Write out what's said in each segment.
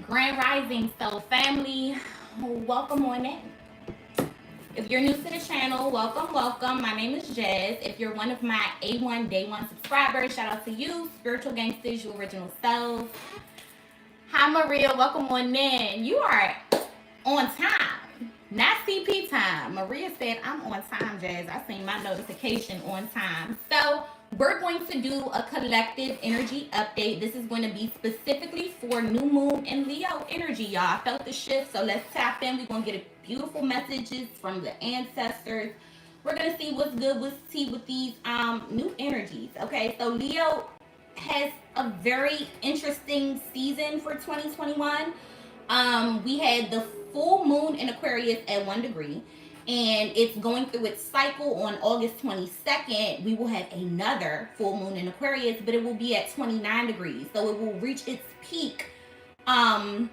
Grand Rising, so family, welcome on in. If you're new to the channel, welcome. My name is Jazz. If you're one of my A1 Day 1 subscribers, shout out to you, Spiritual Gangsters, your original selves. Hi Maria, welcome on in. You are on time, not CP time. Maria said, I'm on time, Jazz. I seen my notification on time. So we're going to do a collective energy update. This is going to be specifically for new moon and Leo energy, y'all. I felt the shift, so let's tap in. We're going to get beautiful messages from the ancestors. We're going to see what's good, what's tea with these new energies. Okay, so Leo has a very interesting season for 2021. We had the full moon in Aquarius at 1 degree, and it's going through its cycle on August 22nd. We will have another full moon in Aquarius, but it will be at 29 degrees. So it will reach its peak in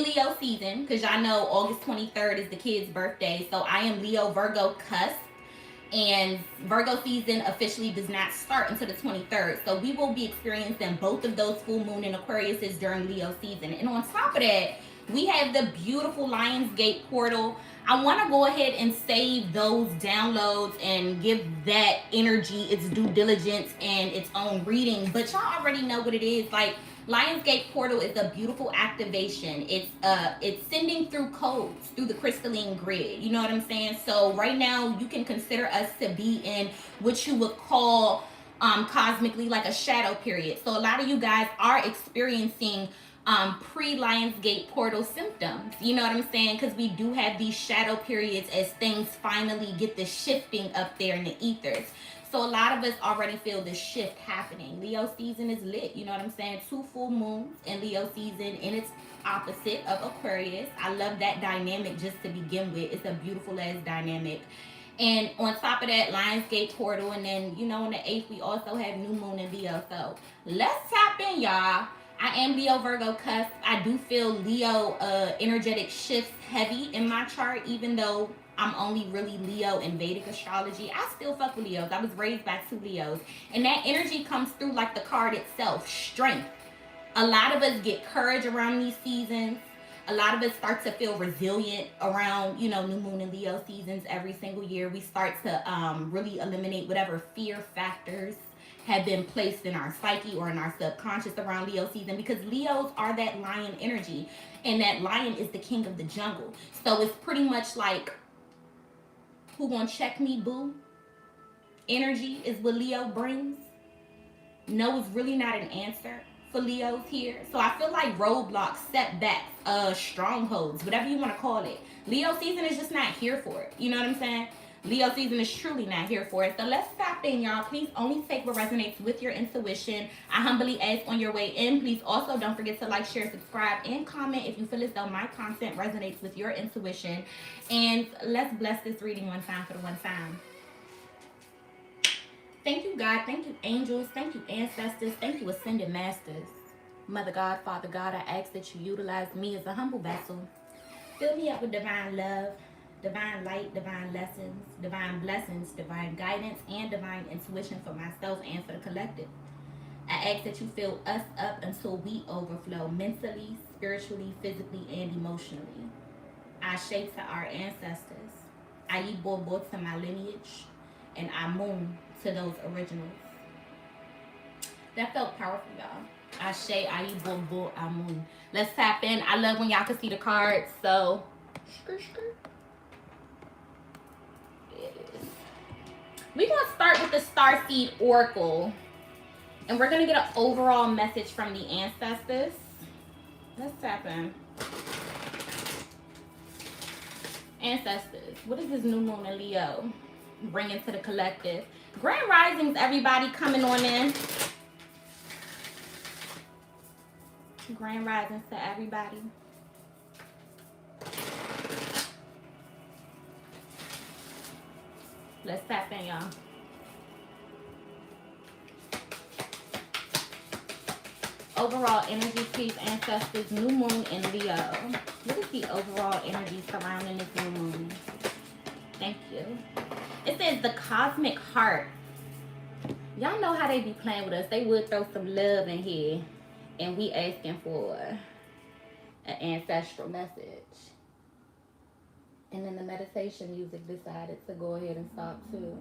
Leo season, because y'all know August 23rd is the kid's birthday. So I am Leo Virgo Cusp, and Virgo season officially does not start until the 23rd. So we will be experiencing both of those full moon and Aquariuses during Leo season. And on top of that, we have the beautiful Lionsgate portal. I want to go ahead and save those downloads and give that energy its due diligence and its own reading. But y'all already know what it is. Like, Lionsgate portal is a beautiful activation. It's sending through codes through the crystalline grid. You know what I'm saying? So right now you can consider us to be in what you would call cosmically like a shadow period. So a lot of you guys are experiencing pre-Lionsgate portal symptoms. You know what I'm saying? Because we do have these shadow periods as things finally get the shifting up there in the ethers. So a lot of us already feel this shift happening. Leo season is lit. You know what I'm saying? 2 full moons in Leo season, and it's opposite of Aquarius. I love that dynamic just to begin with. It's a beautiful ass dynamic. And on top of that, Lionsgate portal, and then, you know, on the 8th, we also have new moon in Leo. So let's tap in, y'all. I am Leo Virgo Cusp. I do feel Leo energetic shifts heavy in my chart, even though I'm only really Leo in Vedic astrology. I still fuck with Leos. I was raised by 2 Leos. And that energy comes through like the card itself, strength. A lot of us get courage around these seasons. A lot of us start to feel resilient around, you know, new moon and Leo seasons every single year. We start to really eliminate whatever fear factors have been placed in our psyche or in our subconscious around Leo season, because Leos are that lion energy, and that lion is the king of the jungle. So it's pretty much like, who gonna check me, boo? Energy is what Leo brings. No is really not an answer for Leos here. So I feel like roadblocks, setbacks, strongholds, whatever you want to call it. Leo season is just not here for it. You know what I'm saying? Leo season is truly not here for it. So let's stop in, y'all. Please only take what resonates with your intuition. I humbly ask on your way in, please also don't forget to like, share, subscribe, and comment if you feel as though my content resonates with your intuition. And let's bless this reading one time for the one time. Thank you, God. Thank you, angels. Thank you, ancestors. Thank you, ascended masters. Mother God, Father God, I ask that you utilize me as a humble vessel. Fill me up with divine love, divine light, divine lessons, divine blessings, divine guidance, and divine intuition for myself and for the collective. I ask that you fill us up until we overflow mentally, spiritually, physically, and emotionally. Ashe to our ancestors. Ayi Bobo to my lineage. And Amun to those originals. That felt powerful, y'all. Ashe, Ayi Bobo, Amun. Let's tap in. I love when y'all can see the cards, so we're going to start with the Starseed Oracle. And we're going to get an overall message from the ancestors. Let's tap in. Ancestors, what is this new moon in Leo bringing to the collective? Grand risings, everybody coming on in. Grand risings to everybody. Let's tap in, y'all. Overall energy, please, ancestors. New moon in Leo. What is the overall energy surrounding this new moon? Thank you. It says the cosmic heart. Y'all know how they be playing with us. They would throw some love in here, and we asking for an ancestral message. And then the meditation music decided to go ahead and stop too.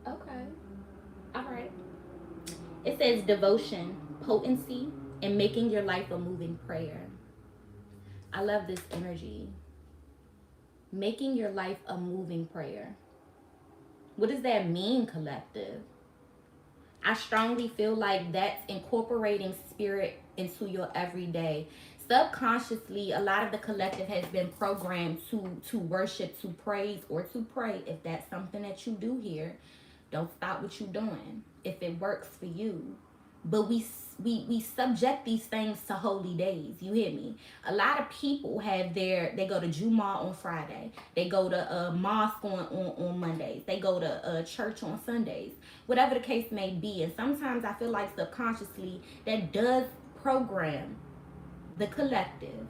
Okay. All right. It says devotion, potency, and making your life a moving prayer. I love this energy. Making your life a moving prayer. What does that mean, collective? I strongly feel like that's incorporating spirit into your everyday. Subconsciously, a lot of the collective has been programmed to worship, to praise, or to pray. If that's something that you do here, don't stop what you're doing if it works for you. But we subject these things to holy days. You hear me? A lot of people have they go to Jumu'ah on Friday. They go to mosque on Mondays. They go to church on Sundays. Whatever the case may be. And sometimes I feel like subconsciously that does program the collective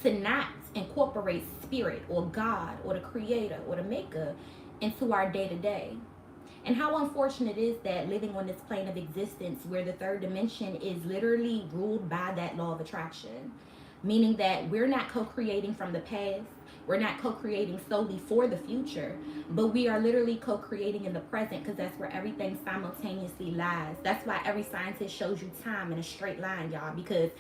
to not incorporate spirit or God or the creator or the maker into our day-to-day. And how unfortunate is that living on this plane of existence where the third dimension is literally ruled by that law of attraction, meaning that we're not co-creating from the past, we're not co-creating solely for the future, but we are literally co-creating in the present, because that's where everything simultaneously lies. That's why every scientist shows you time in a straight line, y'all, because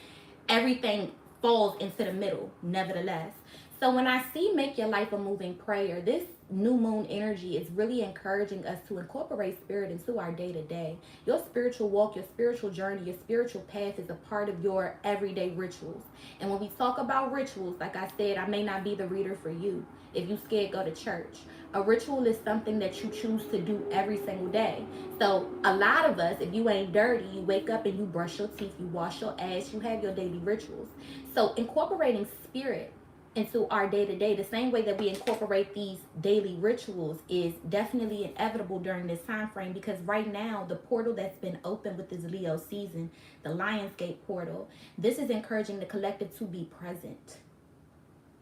everything falls into the middle, nevertheless. So when I see make your life a moving prayer, this new moon energy is really encouraging us to incorporate spirit into our day-to-day. Your spiritual walk, your spiritual journey, your spiritual path is a part of your everyday rituals. And when we talk about rituals, like I said, I may not be the reader for you. If you scared, go to church. A ritual is something that you choose to do every single day. So a lot of us, if you ain't dirty, you wake up and you brush your teeth, you wash your ass, you have your daily rituals. So incorporating spirit into our day-to-day, the same way that we incorporate these daily rituals, is definitely inevitable during this time frame, because right now the portal that's been open with this Leo season, the Lionsgate portal, this is encouraging the collective to be present,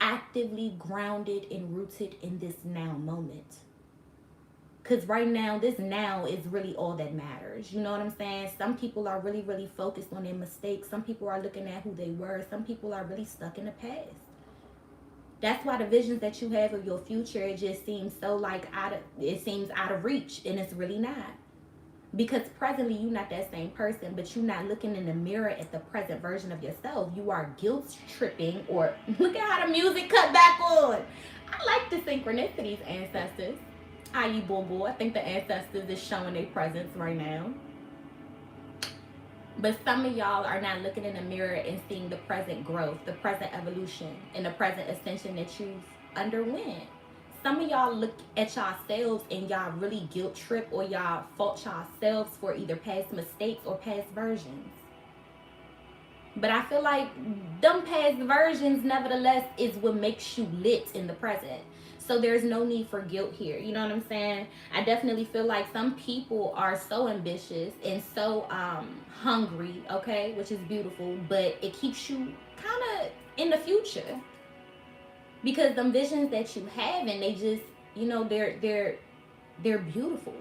actively grounded and rooted in this now moment. Because right now, this now is really all that matters. You know what I'm saying? Some people are really, really focused on their mistakes. Some people are looking at who they were. Some people are really stuck in the past. That's why the visions that you have of your future, it just seems so like it seems out of reach, and it's really not. Because presently you're not that same person, but you're not looking in the mirror at the present version of yourself. You are guilt tripping, or look at how the music cut back on. I like the synchronicities, ancestors. How you, boo boo? I think the ancestors is showing their presence right now. But some of y'all are not looking in the mirror and seeing the present growth, the present evolution, and the present ascension that you've underwent. Some of y'all look at yourselves and y'all really guilt trip, or y'all fault yourselves for either past mistakes or past versions. But I feel like them past versions, nevertheless, is what makes you lit in the present. So there's no need for guilt here. You know what I'm saying? I definitely feel like some people are so ambitious and so hungry, okay, which is beautiful, but it keeps you kind of in the future. Because them visions that you have, and they just, you know, they're beautiful.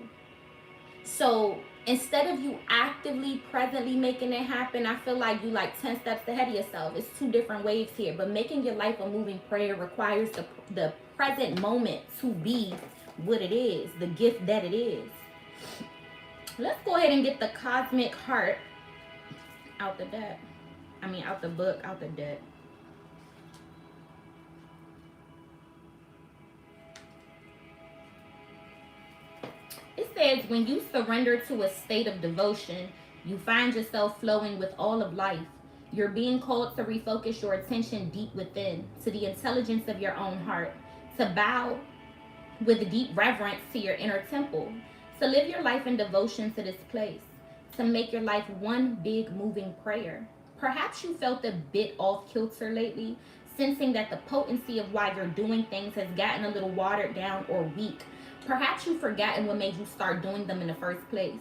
So instead of you actively, presently making it happen, I feel like you like 10 steps ahead of yourself. It's two different waves here. But making your life a moving prayer requires the present moment to be what it is, the gift that it is. Let's go ahead and get the cosmic heart out the deck. Out the book, out the deck. It says, when you surrender to a state of devotion, you find yourself flowing with all of life. You're being called to refocus your attention deep within, to the intelligence of your own heart, to bow with deep reverence to your inner temple, to live your life in devotion to this place, to make your life one big moving prayer. Perhaps you felt a bit off kilter lately, sensing that the potency of why you're doing things has gotten a little watered down or weak. Perhaps you've forgotten what made you start doing them in the first place.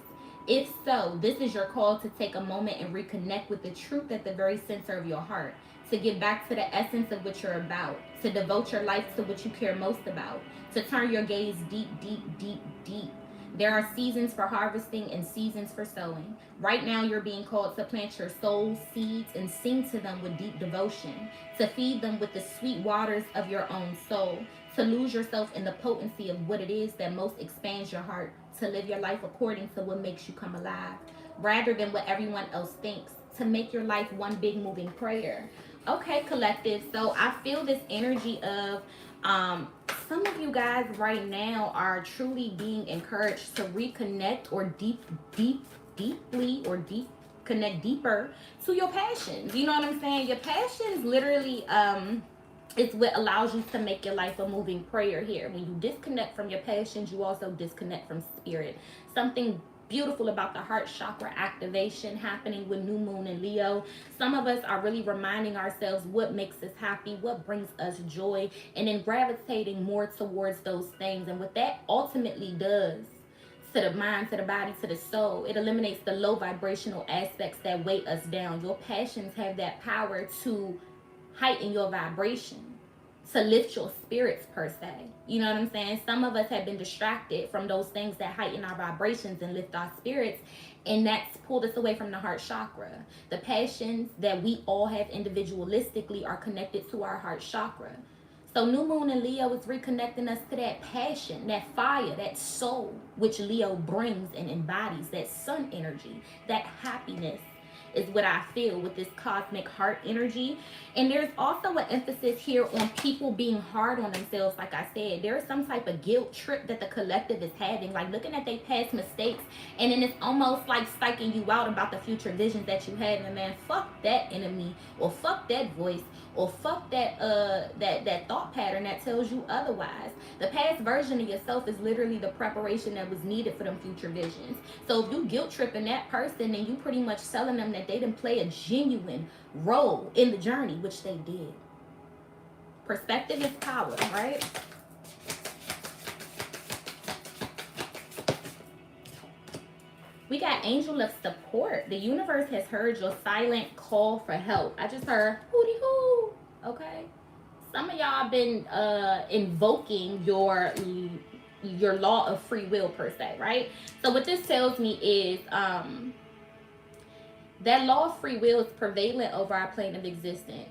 If so, this is your call to take a moment and reconnect with the truth at the very center of your heart, to get back to the essence of what you're about, to devote your life to what you care most about, to turn your gaze deep, deep, deep, deep, There are seasons for harvesting and seasons for sowing. Right now, you're being called to plant your soul seeds and sing to them with deep devotion, to feed them with the sweet waters of your own soul, to lose yourself in the potency of what it is that most expands your heart, to live your life according to what makes you come alive, rather than what everyone else thinks, to make your life one big moving prayer. Okay, collective. So I feel this energy of some of you guys right now are truly being encouraged to reconnect or deeply or connect deeper to your passions. You know what I'm saying? Your passions literally it's what allows you to make your life a moving prayer here. When you disconnect from your passions, you also disconnect from spirit. Something beautiful about the heart chakra activation happening with new moon and Leo. Some of us are really reminding ourselves what makes us happy, what brings us joy, and then gravitating more towards those things. And what that ultimately does to the mind, to the body, to the soul, it eliminates the low vibrational aspects that weigh us down. Your passions have that power to heighten your vibration, to lift your spirits per se. You know what I'm saying? Some of us have been distracted from those things that heighten our vibrations and lift our spirits, and that's pulled us away from the heart chakra. The passions that we all have individualistically are connected to our heart chakra. So new moon in Leo is reconnecting us to that passion, that fire, that soul, which Leo brings and embodies, that sun energy, that happiness, is what I feel with this cosmic heart energy. And there's also an emphasis here on people being hard on themselves. Like I said, there is some type of guilt trip that the collective is having, like looking at their past mistakes, and then it's almost like psyching you out about the future visions that you had. And man, fuck that enemy, or fuck that voice, or fuck that that thought pattern that tells you otherwise. The past version of yourself is literally the preparation that was needed for them future visions. So if you guilt tripping that person, then you pretty much telling them that they didn't play a genuine role in the journey, which they did. Perspective is power, right? We got angel of support. The universe has heard your silent call for help. I just heard hooty hoo. Okay. Some of y'all been invoking your law of free will per se, right? So what this tells me is that law of free will is prevalent over our plane of existence.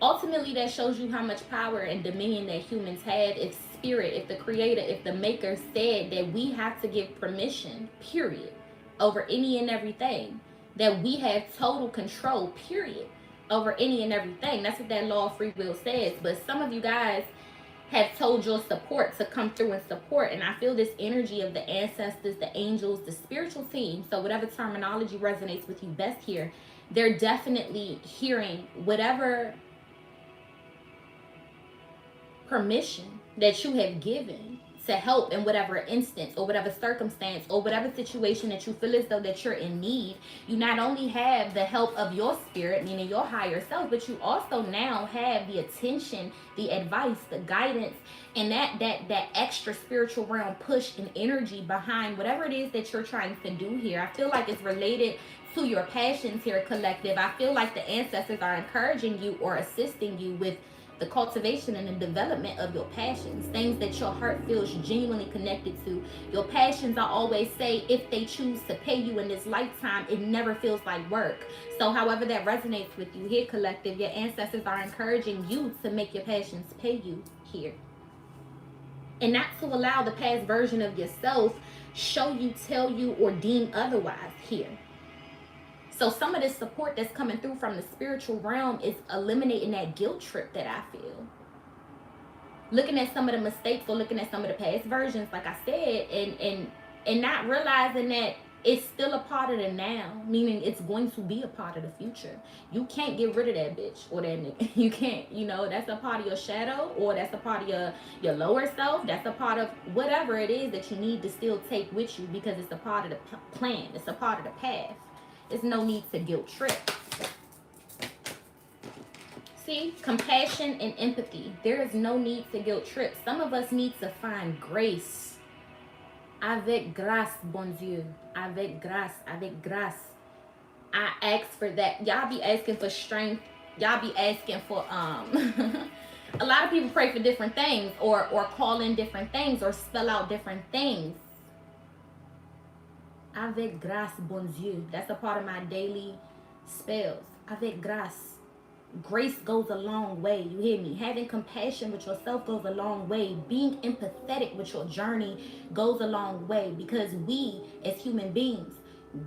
Ultimately, that shows you how much power and dominion that humans have. If spirit, if the creator, if the maker said that we have to give permission, period, over any and everything, that we have total control, period, over any and everything. That's what that law of free will says. But some of you guys have told your support to come through and support, and I feel this energy of the ancestors, the angels, the spiritual team. So whatever terminology resonates with you best here, they're definitely hearing whatever permission that you have given to help in whatever instance or whatever circumstance or whatever situation that you feel as though that you're in need. You not only have the help of your spirit, meaning your higher self, but you also now have the attention, the advice, the guidance, and that extra spiritual realm push and energy behind whatever it is that you're trying to do here. I feel like it's related to your passions here, collective. I feel like the ancestors are encouraging you or assisting you with the cultivation and the development of your passions, things that your heart feels genuinely connected to. Your passions, I always say, if they choose to pay you in this lifetime, it never feels like work. So however that resonates with you here, collective, your ancestors are encouraging you to make your passions pay you here. And not to allow the past version of yourself show you, tell you, or deem otherwise here. So some of this support that's coming through from the spiritual realm is eliminating that guilt trip that I feel. Looking at some of the mistakes or looking at some of the past versions, like I said, and not realizing that it's still a part of the now, meaning it's going to be a part of the future. You can't get rid of that bitch or that nigga. You can't, that's a part of your shadow, or that's a part of your lower self. That's a part of whatever it is that you need to still take with you, because it's a part of the plan. It's a part of the path. There's no need to guilt trip. See, compassion and empathy. There is no need to guilt trip. Some of us need to find grace. Avec grâce, bon Dieu. Avec grâce, avec grâce. I ask for that. Y'all be asking for strength. Y'all be asking for A lot of people pray for different things, or call in different things, or spell out different things. Avec grâce, bon Dieu. That's a part of my daily spells. Avec grâce. Grace goes a long way. You hear me? Having compassion with yourself goes a long way. Being empathetic with your journey goes a long way, because we, as human beings,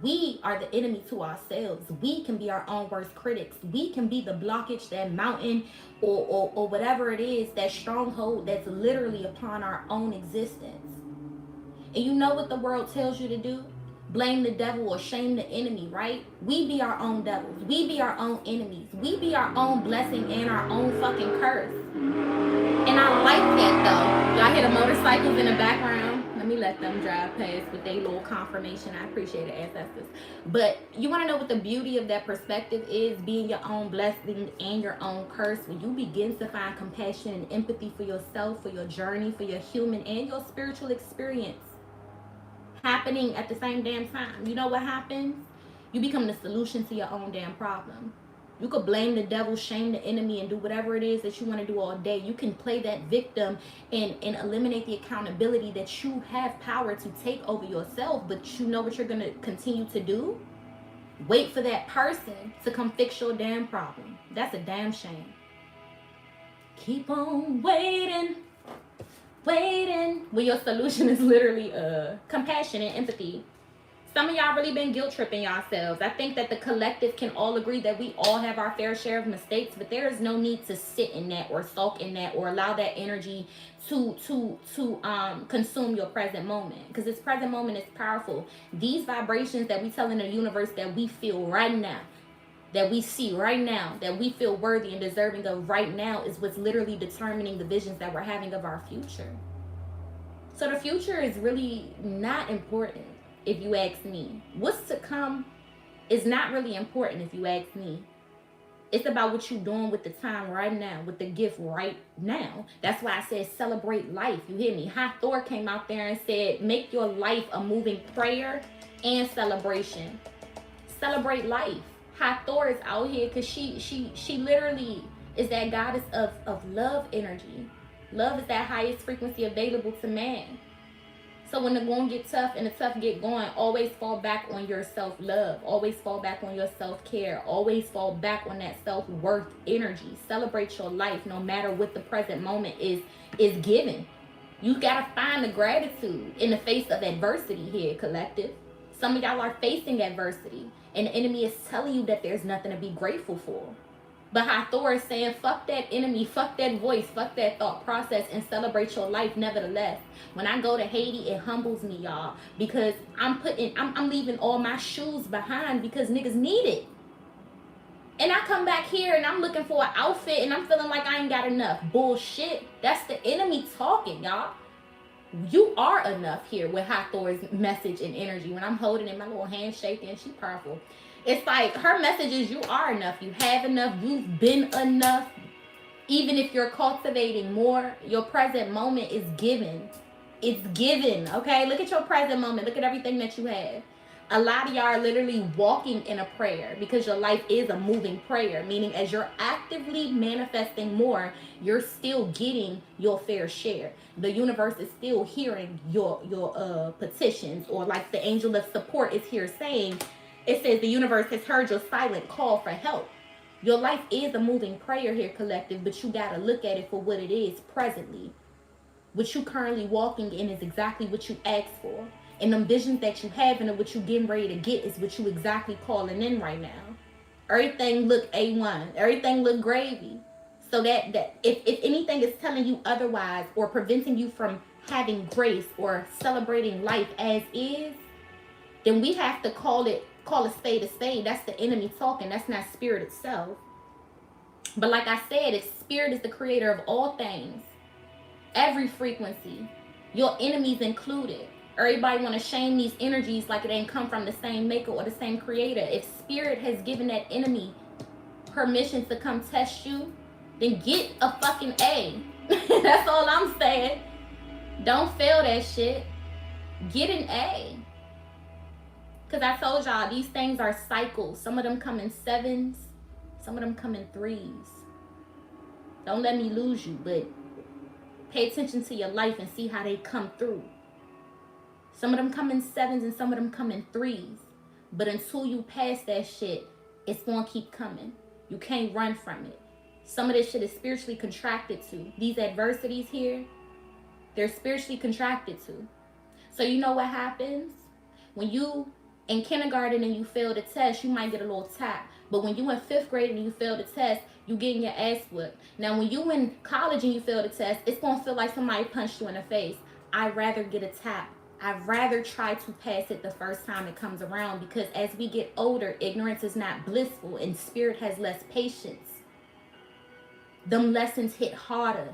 we are the enemy to ourselves. We can be our own worst critics. We can be the blockage, that mountain, or whatever it is, that stronghold that's literally upon our own existence. And you know what the world tells you to do? Blame the devil or shame the enemy, right? We be our own devils. We be our own enemies. We be our own blessing and our own fucking curse. And I like that, though. Y'all hear the motorcycles in the background? Let me let them drive past with their little confirmation. I appreciate it, ancestors. But you want to know what the beauty of that perspective is? Being your own blessing and your own curse. When you begin to find compassion and empathy for yourself, for your journey, for your human and your spiritual experience happening at the same damn time, you know what happens? You become the solution to your own damn problem. You could blame the devil, shame the enemy, and do whatever it is that you want to do all day. You can play that victim and eliminate the accountability that you have power to take over yourself. But you know what you're going to continue to do? Wait for that person to come fix your damn problem. That's a damn shame. Keep on waiting. When your solution is literally compassion and empathy. Some of y'all really been guilt tripping yourselves. I think that the collective can all agree that we all have our fair share of mistakes, but there is no need to sit in that or sulk in that or allow that energy to consume your present moment, because this present moment is powerful. These vibrations that we tell in the universe that we feel right now, that we see right now, that we feel worthy and deserving of right now, is what's literally determining the visions that we're having of our future. So the future is really not important, if you ask me. What's to come is not really important, if you ask me. It's about what you're doing with the time right now, with the gift right now. That's why I said celebrate life. You hear me? Hathor came out there and said, make your life a moving prayer and celebration. Celebrate life. Hathor is out here because she literally is that goddess of love energy. Love is that highest frequency available to man. So when the going get tough and the tough get going, always fall back on your self-love. Always fall back on your self-care. Always fall back on that self-worth energy. Celebrate your life no matter what the present moment is giving. You gotta find the gratitude in the face of adversity here, collective. Some of y'all are facing adversity, and the enemy is telling you that there's nothing to be grateful for. But Hathor is saying, fuck that enemy, fuck that voice, fuck that thought process, and celebrate your life nevertheless. When I go to Haiti, it humbles me, y'all, because I'm leaving all my shoes behind because niggas need it. And I come back here and I'm looking for an outfit and I'm feeling like I ain't got enough. Bullshit. That's the enemy talking, y'all. You are enough here with Hathor's message and energy. When I'm holding in my little handshake, and she's powerful. It's like her message is you are enough. You have enough. You've been enough. Even if you're cultivating more, your present moment is given. It's given, okay? Look at your present moment. Look at everything that you have. A lot of y'all are literally walking in a prayer because your life is a moving prayer, meaning as you're actively manifesting more, you're still getting your fair share. The universe is still hearing your petitions, or like the angel of support is here saying, it says the universe has heard your silent call for help. Your life is a moving prayer here, collective, but you got to look at it for what it is presently. What you currently walking in is exactly what you asked for. And them visions that you have and what you getting ready to get is what you exactly calling in right now. Everything look A1. Everything look gravy. So that if anything is telling you otherwise or preventing you from having grace or celebrating life as is, then we have to call a spade a spade. That's the enemy talking. That's not spirit itself. But like I said, if spirit is the creator of all things, every frequency, your enemies included. Everybody want to shame these energies like it ain't come from the same maker or the same creator. If spirit has given that enemy permission to come test you, then get a fucking A. That's all I'm saying. Don't fail that shit. Get an A. Because I told y'all, these things are cycles. Some of them come in 7s. Some of them come in 3s. Don't let me lose you, but pay attention to your life and see how they come through. Some of them come in 7s and some of them come in 3s. But until you pass that shit, it's going to keep coming. You can't run from it. Some of this shit is spiritually contracted to. These adversities here, they're spiritually contracted to. So you know what happens? When you in kindergarten and you fail the test, you might get a little tap. But when you in 5th grade and you fail the test, you getting your ass whipped. Now when you in college and you fail the test, it's going to feel like somebody punched you in the face. I'd rather get a tap. I'd rather try to pass it the first time it comes around, because as we get older, ignorance is not blissful and spirit has less patience. Them lessons hit harder.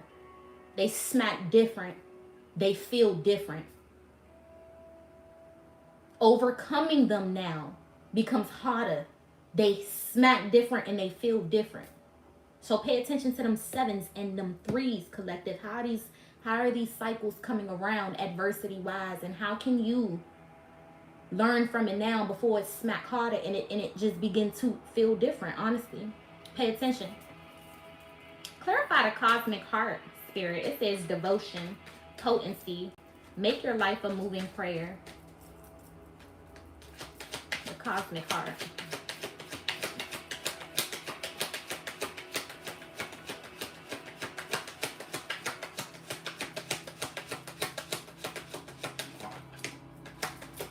They smack different. They feel different. Overcoming them now becomes harder. They smack different and they feel different. So pay attention to them 7s and them 3s, collective. How are these cycles coming around adversity wise, and how can you learn from it now before it smack harder and it just begin to feel different? Honestly, pay attention. Clarify the cosmic heart, spirit. It says devotion, potency. Make your life a moving prayer. The cosmic heart.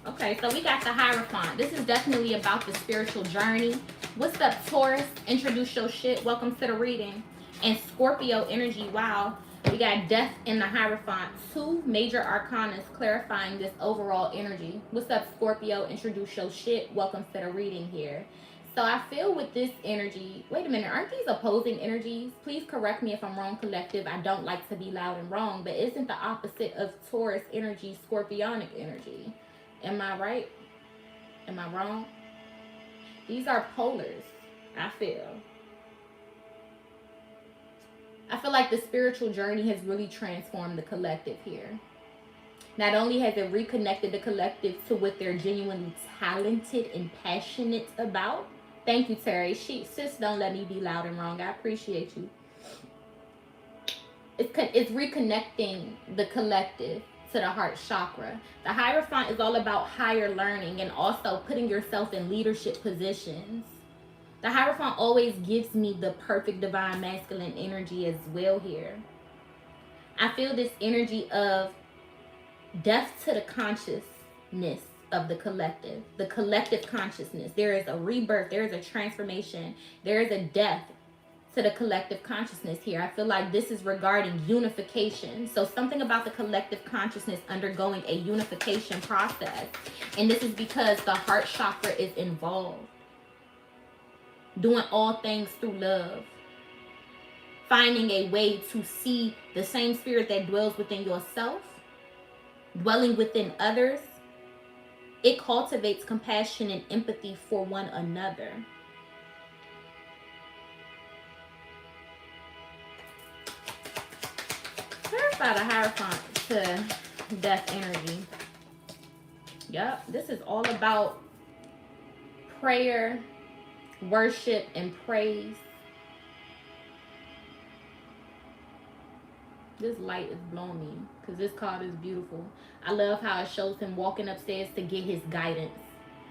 Okay, so we got the Hierophant. This is definitely about the spiritual journey. What's up, Taurus? Introduce your shit. Welcome to the reading. And Scorpio energy. Wow. We got Death in the Hierophant. 2 major arcanas clarifying this overall energy. What's up, Scorpio? Introduce your shit. Welcome to the reading here. So I feel with this energy, wait a minute, aren't these opposing energies? Please correct me if I'm wrong, collective. I don't like to be loud and wrong, but isn't the opposite of Taurus energy Scorpionic energy? Am I right? Am I wrong? These are polars, I feel. I feel like the spiritual journey has really transformed the collective here. Not only has it reconnected the collective to what they're genuinely talented and passionate about. Thank you, Terry. Sis, don't let me be loud and wrong. I appreciate you. It's reconnecting the collective to the heart chakra. The Hierophant is all about higher learning and also putting yourself in leadership positions. The Hierophant always gives me the perfect divine masculine energy as well here. I feel this energy of death to the consciousness of the collective consciousness. There is a rebirth, there is a transformation, there is a death to the collective consciousness here. I feel like this is regarding unification. So something about the collective consciousness undergoing a unification process. And this is because the heart chakra is involved. Doing all things through love. Finding a way to see the same spirit that dwells within yourself, dwelling within others. It cultivates compassion and empathy for one another. Clarify the Hierophant to death energy. Yep, this is all about prayer, worship, and praise. This light is blowing me because this card is beautiful. I love how it shows him walking upstairs to get his guidance.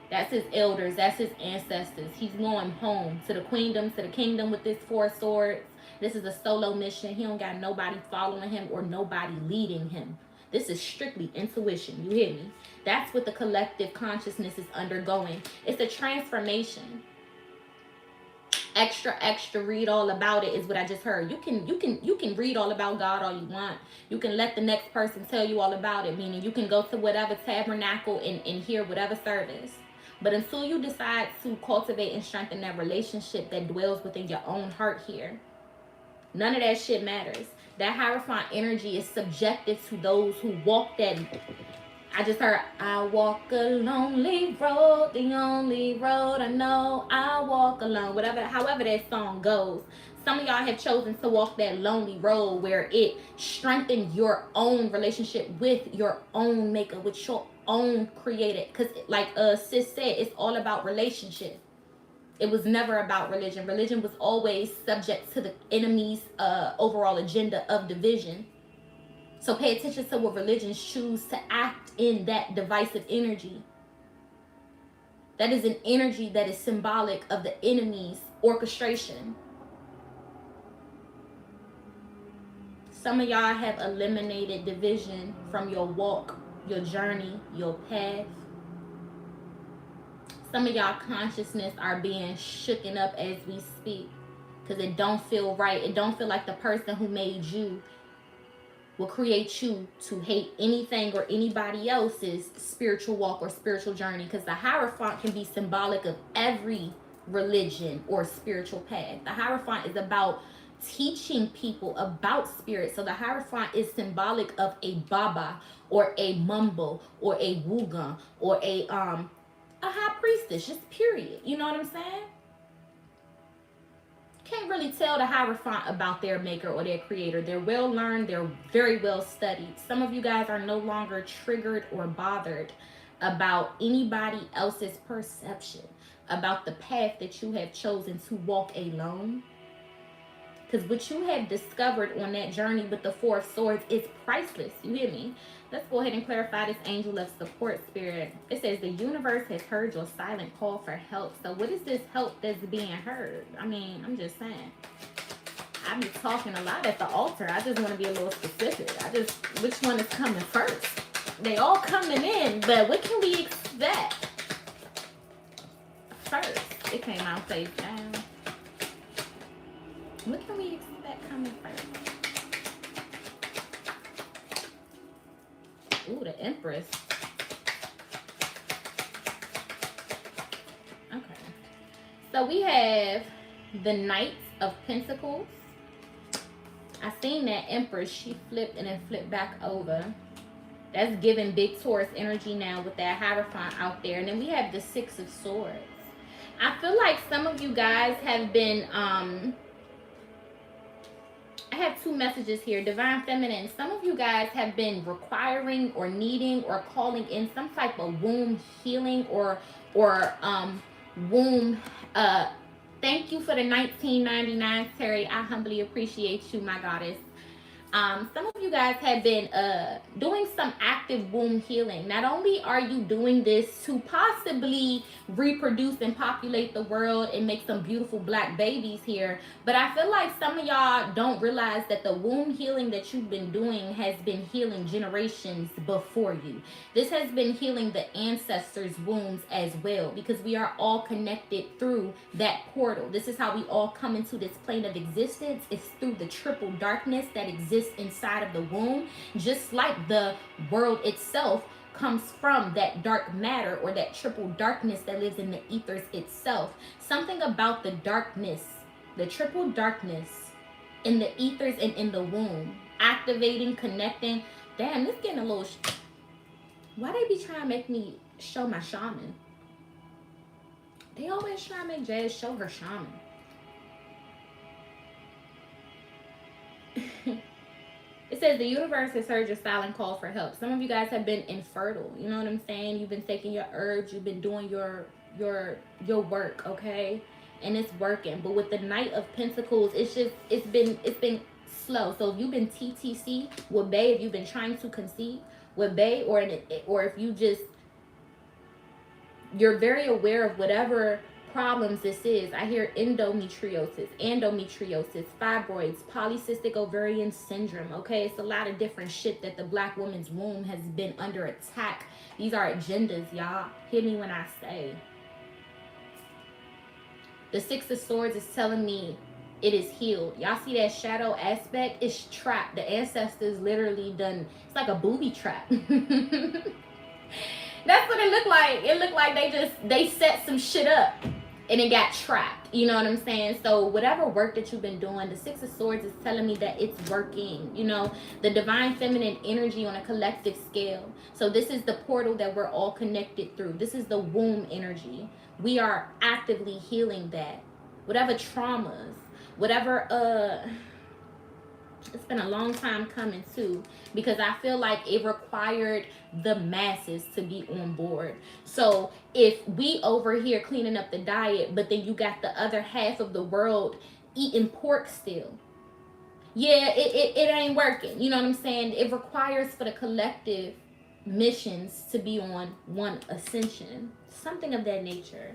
That's his elders. That's his ancestors. He's going home to the queendom, to the kingdom with this 4 swords. This is a solo mission. He don't got nobody following him or nobody leading him. This is strictly intuition. You hear me? That's what the collective consciousness is undergoing. It's a transformation. Extra read all about it is what I just heard. You can read all about God all you want. You can let the next person tell you all about it, meaning you can go to whatever tabernacle and hear whatever service. But until you decide to cultivate and strengthen that relationship that dwells within your own heart here, none of that shit matters. That Hierophant energy is subjective to those who walk that. I just heard, I walk a lonely road, the only road I know, I walk alone. However that song goes. Some of y'all have chosen to walk that lonely road where it strengthens your own relationship with your own maker, with your own creator. Because like sis said, it's all about relationship. It was never about religion. Religion was always subject to the enemy's overall agenda of division. So pay attention to what religions choose to act in that divisive energy. That is an energy that is symbolic of the enemy's orchestration. Some of y'all have eliminated division from your walk, your journey, your path. Some of y'all consciousness are being shooken up as we speak because it don't feel right. It don't feel like the person who made you will create you to hate anything or anybody else's spiritual walk or spiritual journey, because the Hierophant can be symbolic of every religion or spiritual path. The Hierophant is about teaching people about spirit. So the Hierophant is symbolic of a Baba or a Mumbo or a Wugan or a high priestess, just period. You know what I'm saying? Can't really tell the Hierophant about their maker or their creator. They're well learned. They're very well studied. Some of you guys are no longer triggered or bothered about anybody else's perception about the path that you have chosen to walk alone. Because what you have discovered on that journey with the Four of Swords is priceless. You hear me? Let's go ahead and clarify this angel of support, spirit. It says the universe has heard your silent call for help. So what is this help that's being heard? I mean, I'm just saying. I be talking a lot at the altar. I just want to be a little specific. Which one is coming first? They all coming in, but what can we expect first? It came out face down. What can we expect coming first? Ooh, the Empress. Okay. So we have the Knight of Pentacles. I seen that Empress. She flipped and then flipped back over. That's giving big Taurus energy now with that Hierophant out there. And then we have the Six of Swords. I feel like some of you guys have been... I have two messages here. Divine Feminine. Some of you guys have been requiring or needing or calling in some type of womb healing or womb. Thank you for the 1999, Terry. I humbly appreciate you, my goddess. Some of you guys have been doing some active womb healing. Not only are you doing this to possibly reproduce and populate the world and make some beautiful black babies here, but I feel like some of y'all don't realize that the womb healing that you've been doing has been healing generations before you. This has been healing the ancestors' wombs as well, because we are all connected through that portal. This is how we all come into this plane of existence. It's through the triple darkness that exists inside of the womb, just like the world itself comes from that dark matter or that triple darkness that lives in the ethers itself. Something about the darkness, the triple darkness in the ethers and in the womb, activating, connecting. Damn, this getting a little... Why they be trying to make me show my shaman? They always try to make Jazz show her shaman. It says the universe has heard your silent call for help. Some of you guys have been infertile. You know what I'm saying? You've been taking your herbs. You've been doing your work, okay? And it's working. But with the Knight of Pentacles, it's been slow. So if you've been TTC with Bae, if you've been trying to conceive with Bae, or if you just, you're very aware of whatever problems this is. I hear endometriosis, fibroids, polycystic ovarian syndrome. Okay, it's a lot of different shit that the black woman's womb has been under attack. These are agendas, y'all. Hear me when I say. The Six of Swords is telling me it is healed. Y'all see that shadow aspect? It's trapped. The ancestors literally done, it's like a booby trap. That's what it looked like. It looked like they set some shit up and it got trapped. You know what I'm saying? So whatever work that you've been doing, the Six of Swords is telling me that it's working. You know, the divine feminine energy on a collective scale. So this is the portal that we're all connected through. This is the womb energy. We are actively healing that. Whatever traumas, whatever It's been a long time coming too, because I feel like it required the masses to be on board. So if we over here cleaning up the diet, but then you got the other half of the world eating pork still, yeah, it ain't working. You know what I'm saying? It requires for the collective missions to be on one ascension, something of that nature.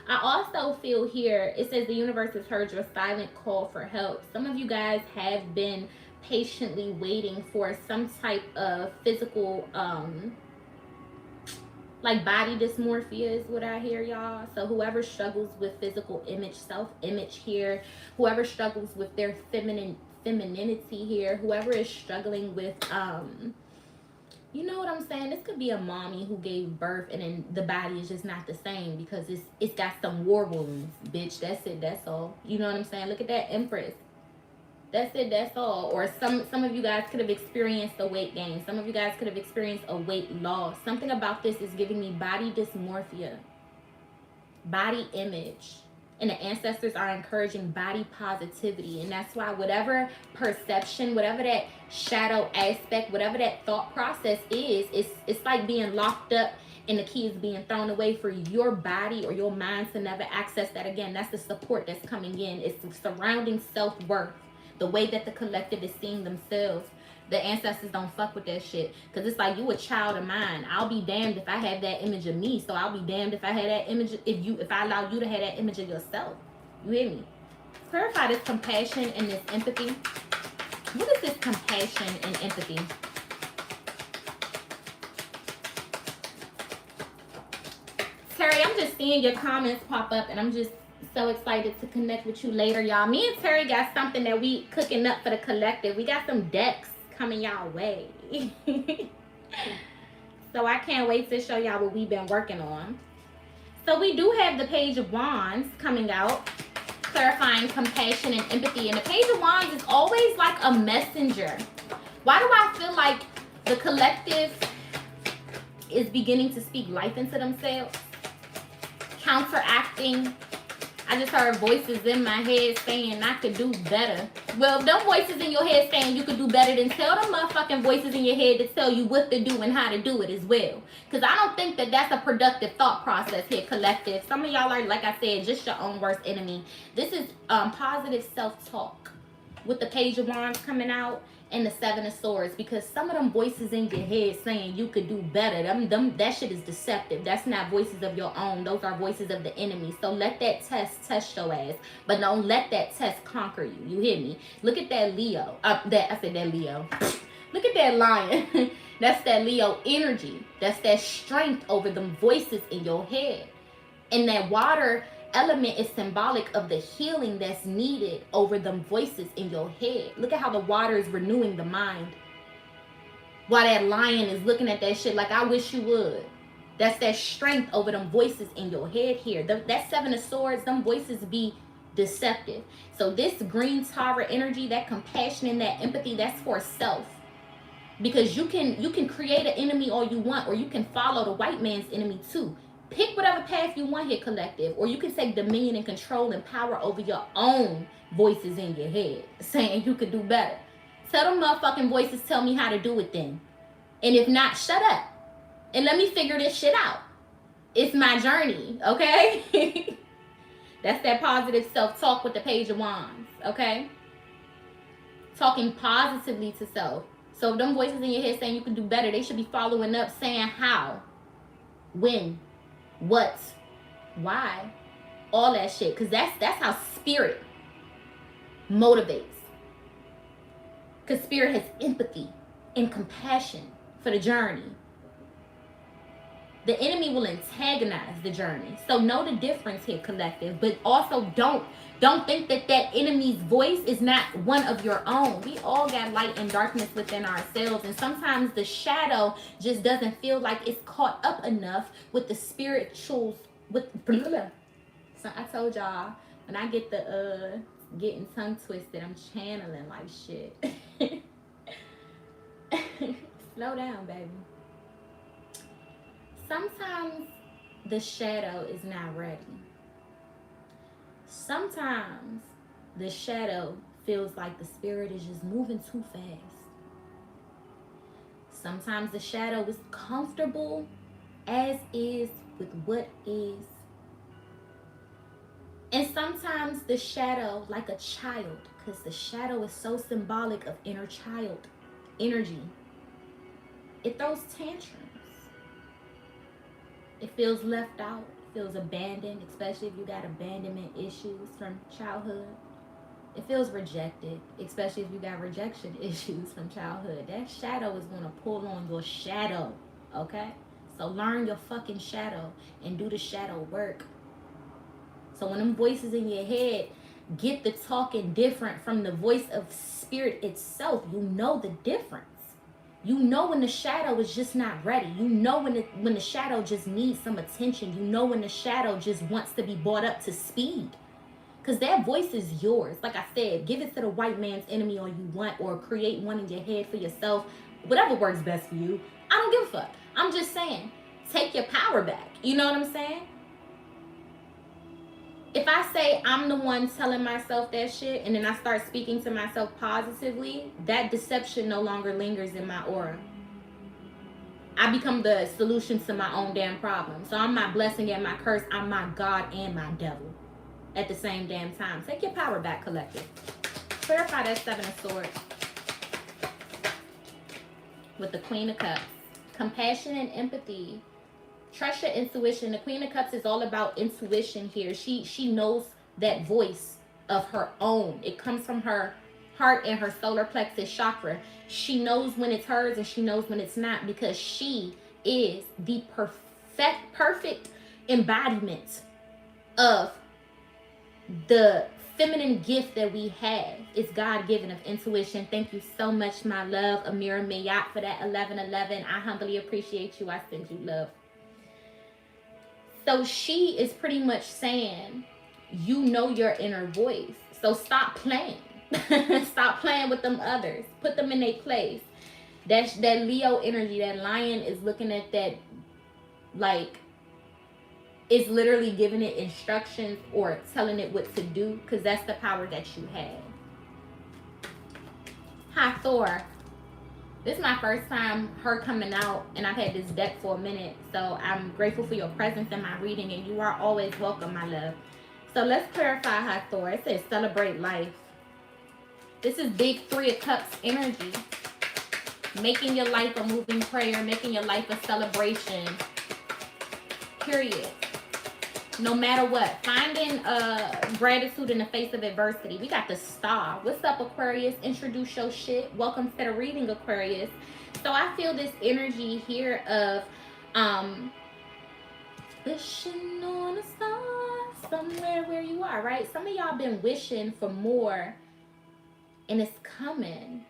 I also feel here, it says the universe has heard your silent call for help. Some of you guys have been patiently waiting for some type of physical, like body dysmorphia is what I hear, y'all. So whoever struggles with physical image, self-image here, whoever struggles with their femininity here, whoever is struggling with you know what I'm saying? This could be a mommy who gave birth and then the body is just not the same because it's got some war wounds, bitch. That's it, that's all. You know what I'm saying? Look at that Empress. That's it, that's all. Or some of you guys could have experienced a weight gain. Some of you guys could have experienced a weight loss. Something about this is giving me body dysmorphia, body image. And the ancestors are encouraging body positivity. And that's why whatever perception, whatever that shadow aspect, whatever that thought process is, it's like being locked up and the key is being thrown away for your body or your mind to never access that again. That's the support that's coming in. It's the surrounding self-worth, the way that the collective is seeing themselves. The ancestors don't fuck with that shit, because it's like, you a child of mine. I'll be damned if I have that image of me, so I'll be damned if I had that image, if I allow you to have that image of yourself. You hear me? Clarify this compassion and this empathy. What is this compassion and empathy? Terry, I'm just seeing your comments pop up and I'm just so excited to connect with you later, y'all. Me and Terry got something that we cooking up for the collective. We got some decks coming y'all way. So I can't wait to show y'all what we've been working on. So we do have the Page of Wands coming out, clarifying compassion and empathy. And the Page of Wands is always like a messenger. Why do I feel like the collective is beginning to speak life into themselves? Counteracting. I just heard voices in my head saying I could do better. Well, if them voices in your head saying you could do better, then tell them motherfucking voices in your head to tell you what to do and how to do it as well. Because I don't think that that's a productive thought process here, collective. Some of y'all are, like I said, just your own worst enemy. This is positive self-talk with the Page of Wands coming out and the Seven of Swords, because some of them voices in your head saying you could do better, that shit is deceptive. That's not voices of your own. Those are voices of the enemy. So let that test your ass, but don't let that test conquer you. You hear me? Look at that Leo. I said that Leo. Look at that Lion. That's that Leo energy. That's that strength over them voices in your head. And that water element is symbolic of the healing that's needed over them voices in your head. Look at how the water is renewing the mind, while that lion is looking at that shit like, I wish you would. That's that strength over them voices in your head here. That Seven of Swords, them voices be deceptive. So this green Tower energy, that compassion and that empathy, that's for self. Because you can create an enemy all you want, or you can follow the white man's enemy too. Pick whatever path you want here, collective. Or you can take dominion and control and power over your own voices in your head, saying you could do better. Tell them motherfucking voices, tell me how to do it then. And if not, shut up. And let me figure this shit out. It's my journey, okay? That's that positive self-talk with the Page of Wands, okay? Talking positively to self. So if them voices in your head saying you can do better, they should be following up saying how, when, what, why, all that shit. Because that's how spirit motivates. Because spirit has empathy and compassion for the journey. The enemy will antagonize the journey. So know the difference here, collective. But also don't think that enemy's voice is not one of your own. We all got light and darkness within ourselves. And sometimes the shadow just doesn't feel like it's caught up enough with the spirituals. So I told y'all, when I get the getting tongue twisted, I'm channeling like shit. Slow down, baby. Sometimes the shadow is not ready. Sometimes the shadow feels like the spirit is just moving too fast. Sometimes the shadow is comfortable as is with what is. And sometimes the shadow, like a child, because the shadow is so symbolic of inner child energy, it throws tantrums. It feels left out, feels abandoned, especially if you got abandonment issues from childhood. It feels rejected, especially if you got rejection issues from childhood. That shadow is going to pull on your shadow, okay? So learn your fucking shadow and do the shadow work. So when them voices in your head get the talking different from the voice of spirit itself, you know the difference. You know when the shadow is just not ready. You know when the shadow just needs some attention. You know when the shadow just wants to be brought up to speed. Because that voice is yours. Like I said, give it to the white man's enemy all you want, or create one in your head for yourself. Whatever works best for you. I don't give a fuck. I'm just saying, take your power back. You know what I'm saying? If I say I'm the one telling myself that shit and then I start speaking to myself positively, that deception no longer lingers in my aura. I become the solution to my own damn problem. So I'm my blessing and my curse. I'm my God and my devil at the same damn time. Take your power back, collective. Clarify that Seven of Swords with the Queen of Cups. Compassion and empathy. Trust your intuition. The Queen of Cups is all about intuition here. She knows that voice of her own. It comes from her heart and her solar plexus chakra. She knows when it's hers and she knows when it's not, because she is the perfect embodiment of the feminine gift that we have. It's God-given of intuition. Thank you so much, my love, Amira Mayat, for that 1111. I humbly appreciate you. I send you love. So she is pretty much saying, you know your inner voice. So stop playing. Stop playing with them others. Put them in their place. That Leo energy, that lion is looking at that, like, it's literally giving it instructions or telling it what to do, because that's the power that you have. Hi, Thor. This is my first time her coming out, and I've had this deck for a minute, so I'm grateful for your presence in my reading, and you are always welcome, my love. So let's clarify Hi, Thor. It says celebrate life. This is big Three of Cups energy. Making your life a moving prayer, making your life a celebration. Period. No matter what. Finding gratitude in the face of adversity. We got the Star. What's up, Aquarius? Introduce your shit. Welcome to the reading, Aquarius. So I feel this energy here of wishing on a star somewhere where you are, right? Some of y'all been wishing for more and it's coming.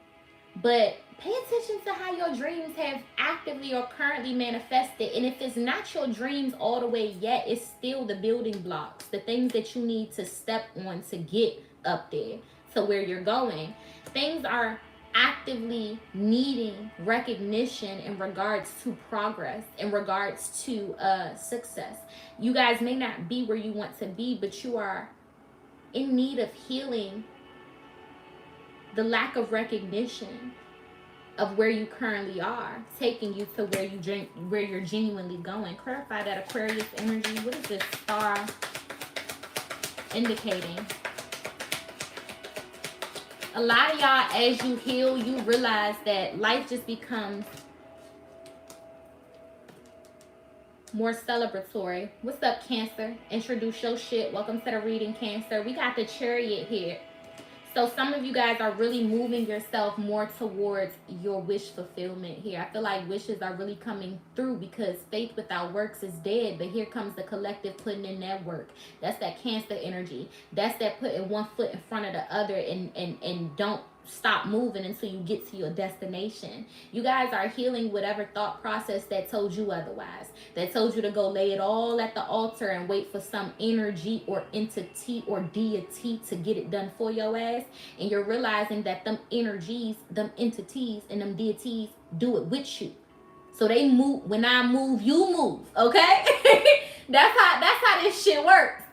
But pay attention to how your dreams have actively or currently manifested. And if it's not your dreams all the way yet, it's still the building blocks, the things that you need to step on to get up there to where you're going. Things are actively needing recognition in regards to progress, in regards to success. You guys may not be where you want to be, but you are in need of healing the lack of recognition of where you currently are, taking you to where you're genuinely going. Clarify that Aquarius energy. What is this Star indicating? A lot of y'all, as you heal, you realize that life just becomes more celebratory. What's up, Cancer? Introduce your shit. Welcome to the reading, Cancer. We got the Chariot here. So some of you guys are really moving yourself more towards your wish fulfillment here. I feel like wishes are really coming through, because faith without works is dead. But here comes the collective putting in that work. That's that Cancer energy. That's that putting one foot in front of the other and don't stop moving until you get to your destination. You guys are healing whatever thought process that told you otherwise, that told you to go lay it all at the altar and wait for some energy or entity or deity to get it done for your ass. And you're realizing that them energies, them entities, and them deities do it with you. So they move. When I move, you move. Okay? That's how this shit works.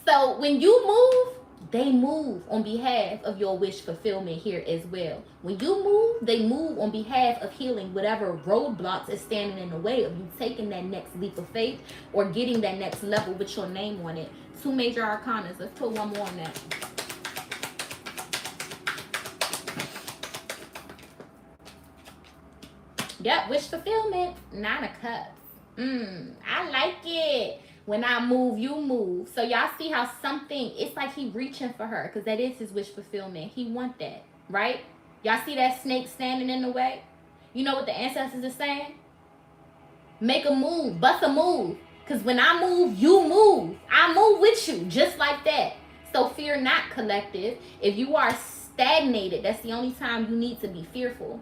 So when you move, they move on behalf of your wish fulfillment here as well. When you move, they move on behalf of healing whatever roadblocks is standing in the way of you taking that next leap of faith or getting that next level with your name on it. 2 major arcanas. Let's put one more on that. Yep, wish fulfillment. 9 of Cups. I like it. When I move, you move. So y'all see how something, it's like he reaching for her, because that is his wish fulfillment. He want that, right? Y'all see that snake standing in the way? You know what the ancestors are saying? Make a move, bust a move. Because when I move, you move. I move with you, just like that. So fear not, collective. If you are stagnated, that's the only time you need to be fearful.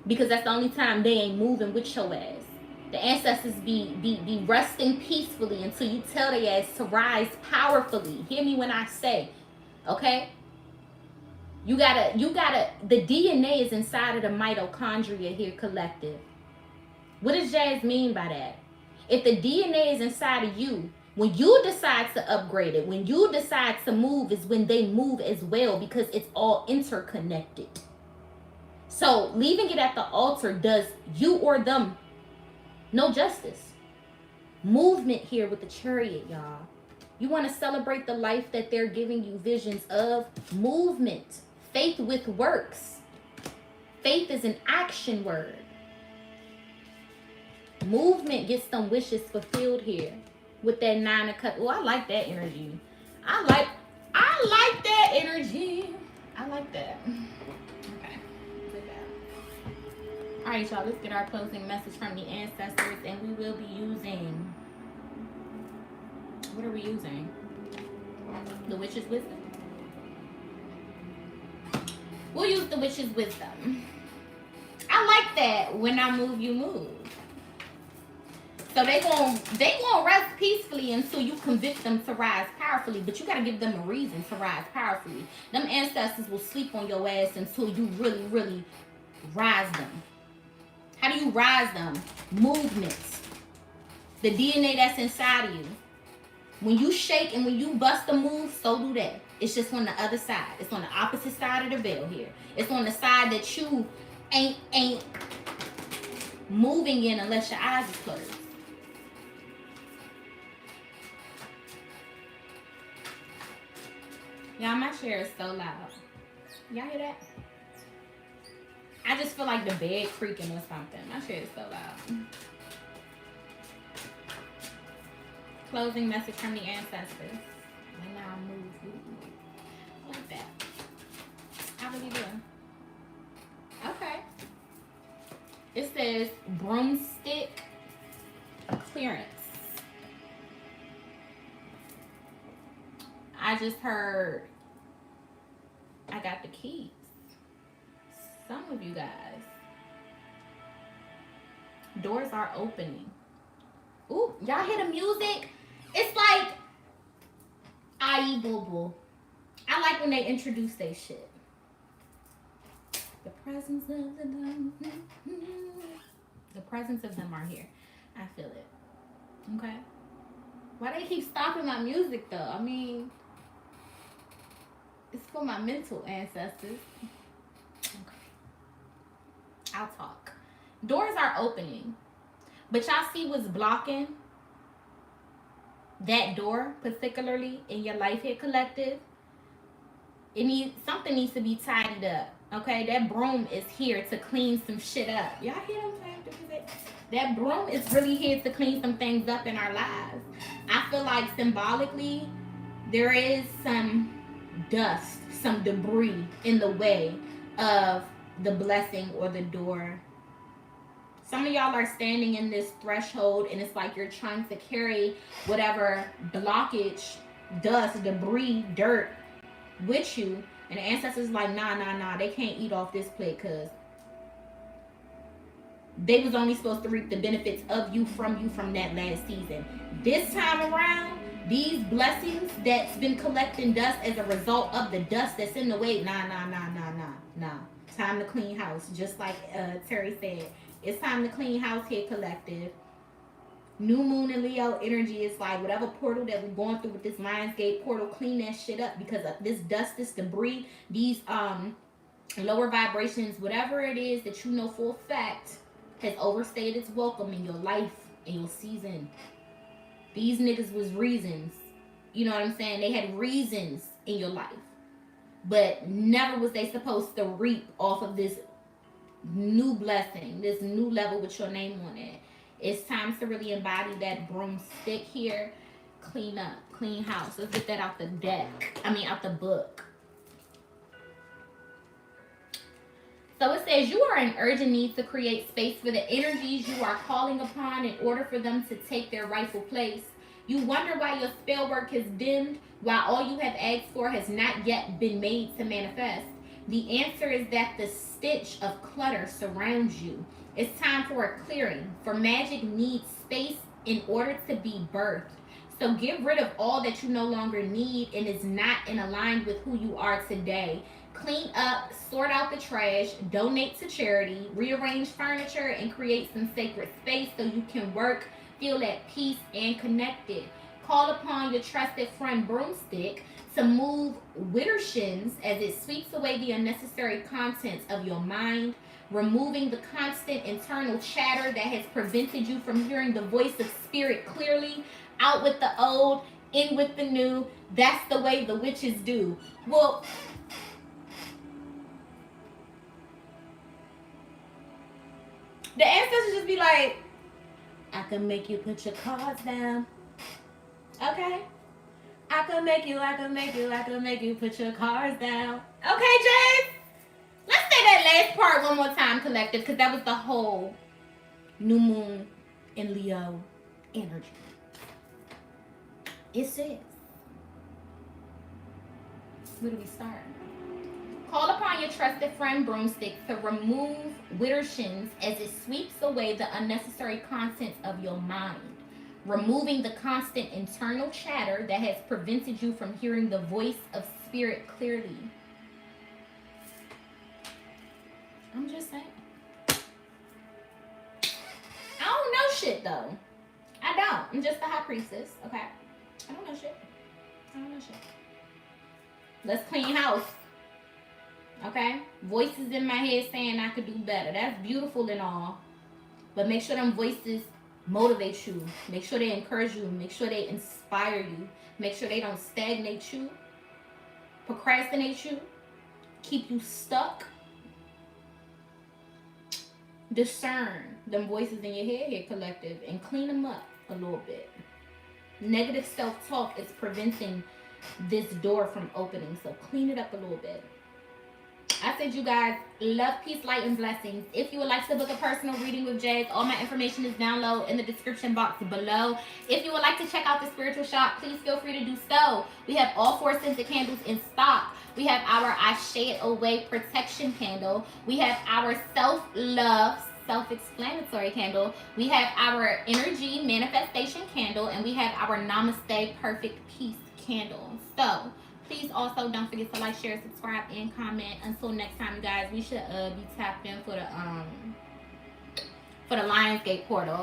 Because that's the only time they ain't moving with your ass. The ancestors be resting peacefully until you tell their ass to rise powerfully. Hear me when I say, okay? You gotta, the DNA is inside of the mitochondria here, collective. What does Jazz mean by that? If the DNA is inside of you, when you decide to upgrade it, when you decide to move is when they move as well, because it's all interconnected. So leaving it at the altar does you or them no justice. Movement here with the Chariot, y'all. You want to celebrate the life that they're giving you visions of. Movement. Faith with works. Faith is an action word. Movement gets some wishes fulfilled here with that 9 of Cups. Oh, I like that energy. I like that energy. I like that. All right, y'all, let's get our closing message from the ancestors, and we will be using, what are we using? The Witch's Wisdom. We'll use the Witch's Wisdom. I like that. When I move, you move. So they gonna rest peacefully until you convict them to rise powerfully, but you gotta give them a reason to rise powerfully. Them ancestors will sleep on your ass until you really, really rise them. How do you rise them? Movements. The DNA that's inside of you. When you shake and when you bust a move, so do that. It's just on the other side. It's on the opposite side of the veil here. It's on the side that you ain't moving in unless your eyes is closed. Y'all, my chair is so loud. Y'all hear that? I just feel like the bed creaking or something. My shit is so loud. Closing message from the ancestors. When I move. I like that. How really do? Okay. It says broomstick clearance. I just heard I got the keys. Some of you guys. Doors are opening. Ooh, y'all hear the music? It's like Aye Boo Boo. I like when they introduce their shit. The presence of them. The presence of them are here. I feel it. Okay. Why they keep stopping my music though? I mean, it's for my mental ancestors. Okay. I'll talk. Doors are opening. But y'all see what's blocking that door, particularly in your life here, collective? Something needs to be tidied up. Okay, that broom is here to clean some shit up. Y'all hear them playing the music? That broom is really here to clean some things up in our lives. I feel like symbolically, there is some dust, some debris in the way of the blessing or the door. Some of y'all are standing in this threshold and it's like you're trying to carry whatever blockage, dust, debris, dirt with you. And the ancestors like, nah, they can't eat off this plate because they was only supposed to reap the benefits of you from that last season. This time around, these blessings that's been collecting dust as a result of the dust that's in the way, nah. Time to clean house. Just like Terry said, it's time to clean house here, collective. New moon and Leo energy is like whatever portal that we're going through with this Lionsgate portal, clean that shit up, because of this dust, this debris, these lower vibrations, whatever it is that you know for a fact has overstayed its welcome in your life, in your season. These niggas was reasons. You know what I'm saying? They had reasons in your life. But never was they supposed to reap off of this new blessing, this new level with your name on it. It's time to really embody that broomstick here. Clean up, clean house. Let's get that out the deck. Out the book. So it says, you are in urgent need to create space for the energies you are calling upon in order for them to take their rightful place. You wonder why your spell work has dimmed, while all you have asked for has not yet been made to manifest. The answer is that the stench of clutter surrounds you. It's time for a clearing, for magic needs space in order to be birthed. So get rid of all that you no longer need and is not in aligned with who you are today. Clean up, sort out the trash, donate to charity, rearrange furniture, and create some sacred space so you can work, feel at peace, and connected. Call upon your trusted friend Broomstick to move widdershins as it sweeps away the unnecessary contents of your mind, removing the constant internal chatter that has prevented you from hearing the voice of spirit clearly. Out with the old, in with the new. That's the way the witches do. Well, the ancestors just be like, I can make you put your cards down. Okay? I can make you put your cards down. Okay, Jay? Let's say that last part one more time, collective, because that was the whole new moon in Leo energy. It says, where do we start? Call upon your trusted friend Broomstick to remove widdershins as it sweeps away the unnecessary contents of your mind, removing the constant internal chatter that has prevented you from hearing the voice of spirit clearly. I'm just saying. I don't know shit though. I don't. I'm just a high priestess, okay? I don't know shit. Let's clean house. Okay? Voices in my head saying I could do better. That's beautiful and all. But make sure them voices motivate you. Make sure they encourage you. Make sure they inspire you. Make sure they don't stagnate you, procrastinate you, keep you stuck. Discern them voices in your head here, collective, and clean them up a little bit. Negative self-talk is preventing this door from opening, so clean it up a little bit. I said, you guys, love, peace, light, and blessings. If you would like to book a personal reading with Jazz, all my information is down low in the description box below. If you would like to check out the spiritual shop, please feel free to do so. We have all 4 scented candles in stock. We have our I Shade Away protection candle. We have our self-love, self-explanatory candle. We have our energy manifestation candle, and we have our Namaste Perfect Peace candle. So please also don't forget to like, share, subscribe, and comment. Until next time, you guys, we should be tapped in for the Lionsgate portal.